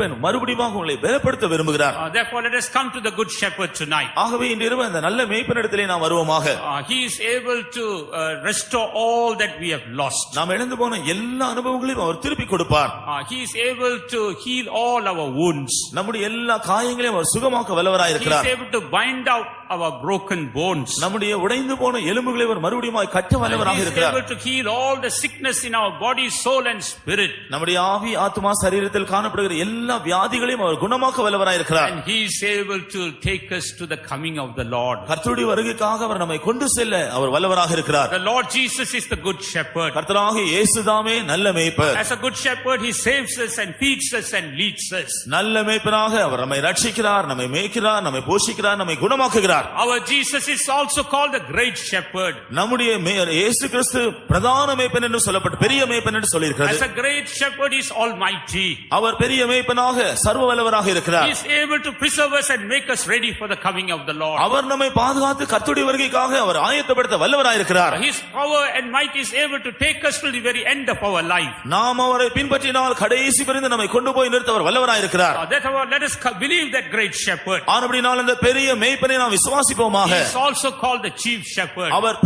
மறுபடியும் உங்களை பலப்படுத்த விரும்புகிறார். Therefore let us come to the good shepherd tonight. ஆகவே இன்று இரவு அந்த நல்ல மேய்ப்பனிடத்திலே நாம் வருவோமாக. He is able to restore all that we have lost. நாம் இழந்து போன எல்லா அனுபவங்களையும் அவர் திருப்பி கொடுப்பார். He is able to heal all our wounds. நம்முடைய எல்லா காயங்களையும் அவர் சுகமாக்க வல்லவராய் இருக்கிறார். He is able to bind out our broken bones. நம்முடைய உடைந்து போன எலும்புகளை அவர் மறுபடியும் கட்ட வல்லவராக இருக்கிறார். He is able to heal all the sickness in our body, soul and spirit. நம்முடைய ஆவி ஆத்துமா சரீரத்தில் காணப்படுகிற எல்லா வியாதிகளையும் அவர் குணமாக்க வல்லவராய் இருக்கிறார். And he is able to take us to the coming of the Lord. கர்த்தருடைய வருகைக்காக அவர் நம்மை கொண்டு செல்ல அவர் வல்லவராக இருக்கிறார். The Lord Jesus is the good shepherd. கர்த்தராகிய இயேசுதாமே நல்ல மேய்ப்பர். As a good shepherd he saves us and feeds us and leads us. நல்ல மேய்ப்பராக அவர் நம்மை ரட்சிக்கிறார், நம்மை மேய்க்கிறார், நம்மை போஷிக்கிறார், நம்மை குணமாக்குகிறார். Our Jesus is also called the great shepherd. நம்முடைய இயேசு கிறிஸ்து பிரதான மேய்ப்பன் என்று சொல்லப்பட்ட பெரிய மேய்ப்பன் என்று சொல்லி இருக்கிறது. As a great shepherd is almighty. அவர் பெரிய மேய்ப்பனாக சர்வ வல்லவராக இருக்கிறார். He is able to preserve us and make us ready for the coming of the Lord. அவர் நம்மை பாதுகாத்து கர்த்தருடைய வருகைக்காக அவர் ஆயத்தப்படுத்த வல்லவராக இருக்கிறார். His power and might is able to take us to the very end of our life. நாம் அவரை பின்பற்றினால் கடைசி வரை நம்மை கொண்டு போய் நிறுத்த அவர் வல்லவராக இருக்கிறார். Therefore let us believe that great shepherd. ஆனபடியால் அந்த பெரிய மேய்ப்பனை நாம் விசுவாசிப்போமாக. He is also called the chief shepherd. அவர்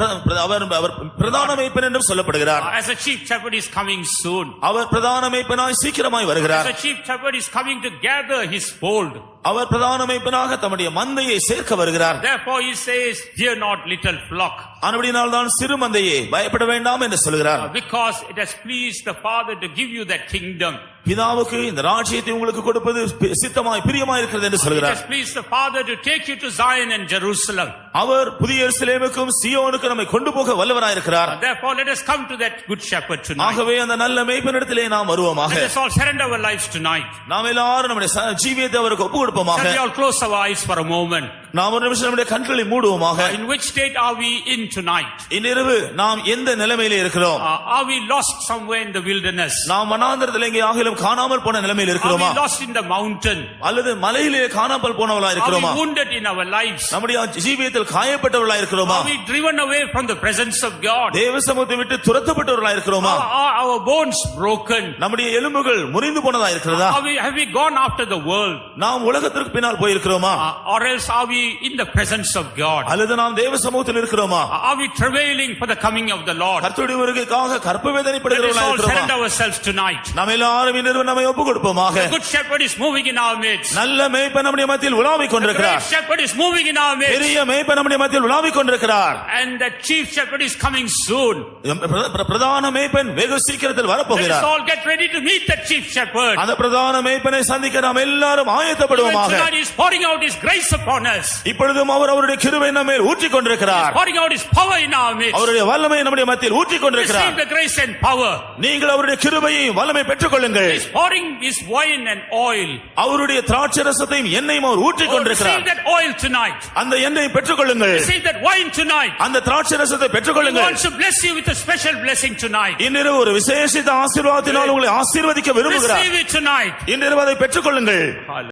பிரதான மேய்ப்பன் என்று சொல்லப்படுகிறார். As a chief shepherd is coming soon. அவர் பிரதான மேய்ப்பனாய் சீக்கிரமாய் வருகிறார். As a chief shepherd is coming to gather his fold. அவர் பிரதான மேய்ப்பனாக தம்முடைய மந்தையை சேர்க்க வருகிறார். Therefore he says, fear not little flock. ஆனபடியால் தான் சிறு மந்தையே பயப்பட வேண்டாம் என்று சொல்கிறார். Because it has pleased the Father to give you that kingdom. பிதாவுக்கு இந்த ராஜ்யத்தை உங்களுக்கு கொடுப்பது சித்தமாய் பிரியமாய் இருக்கிறது என்று சொல்கிறார். It has pleased the Father to take you to Zion and Jerusalem. அவர் புதிய எருசலேமுக்கும் சீயோனுக்கும் நம்மை கொண்டு போக வல்லவராய் இருக்கிறார். Therefore let us come to that good shepherd tonight. ஆகவே அந்த நல்ல மேய்ப்பனிடத்திலே நாம் வருவோமாக. Let us all surrender our lives tonight. நாம் எல்லாரும் நம்முடைய ஜீவியத்தை அவருக்கு ஒப்பு கொடுப்போமாக. Shall we all close our eyes for a moment? நாம் ஒரு நிமிஷம் நம்முடைய கண்களை மூடுவோமாக. In which state are we in tonight? இன்றிரவு நாம் எந்த நிலைமையிலே இருக்கிறோம்? Are we lost somewhere in the wilderness? நாம் வனாந்தரத்திலே எங்கேயாகிலும் காணாமல் போன நிலைமையில் இருக்கிறோமா? Are we lost in the mountain? அல்லது மலையிலே காணாமல் போனவர்களாய் இருக்கிறோமா? Are we wounded in our lives? நம்முடைய ஜீவியத்தில் காயப்பட்டவர்களாய் இருக்கிறோமா? Are we driven away from the presence of God? தேவ சமூகத்தை விட்டு துரத்தப்பட்டவர்களாய் இருக்கிறோமா? Are our bones broken? நம்முடைய எலும்புகள் முறிந்து போனதா இருக்கிறதா? Have we gone after the world? நாம் உலகத்திற்கு பின்னால் போய் இருக்கிறோமா? Or else are we in the presence of God? அல்லது நாம் தேவ சமூகத்தில் இருக்கிறோமா? Are we travailing for the coming of the Lord? கர்த்தருடைய வருகைக்காக கற்ப வேதனைப்படுகிறவர்களாய் Let us all இருக்கிறோமா? surrender ourselves tonight. நாம் எல்லாரும் இன்று நம்மை ஒப்பு கொடுப்போமாக. The good shepherd is moving in our midst. நல்ல மேய்ப்பன் நம்முடைய மத்தியில் உலாவிக் The கொண்டிருக்கிறார். great shepherd is moving in our midst. பெரிய மேய்ப்பன் நம்முடைய மத்தியில் உலாவிக் கொண்டிருக்கிறார். And the chief shepherd is coming soon. பிரதான மேய்ப்பன் வெகு சீக்கிரத்தில் Let வரப்போகிறார். us all get ready to meet that chief shepherd. அந்த பிரதான மேய்ப்பனை சந்திக்க நாம் எல்லாரும் ஆயத்தப்படுவோமாக. Tonight he is pouring out his grace upon us. இப்பொழுதும் அவர் அவருடைய கிருபை நம்ம மேல் ஊற்றிக் கொண்டிருக்கிறார். Pouring out his power in our midst. அவருடைய வல்லமை நம்முடைய மத்தியில் ஊற்றிக் கொண்டிருக்கிறார். Receive the grace and power. நீங்கள் அவருடைய கிருபையை வல்லமை பெற்றுக் கொள்ளுங்கள். He is pouring his wine and oil. அவருடைய திராட்சை ரசத்தையும் எண்ணெயும் அவர் ஊற்றிக் கொண்டிருக்கிறார். Receive that oil tonight. அந்த எண்ணெயை பெற்றுக் கொள்ளுங்கள். Receive that wine tonight. அந்த திராட்சை ரசத்தை பெற்றுக் He கொள்ளுங்கள். wants to bless you with a special blessing tonight. இன்றிரவு ஒரு விசேஷித்த ஆசீர்வாதத்தினால் உங்களை ஆசீர்வதிக்க விரும்புகிறார். Receive it tonight. இன்றிரவு அதை பெற்றுக் கொள்ளுங்கள்.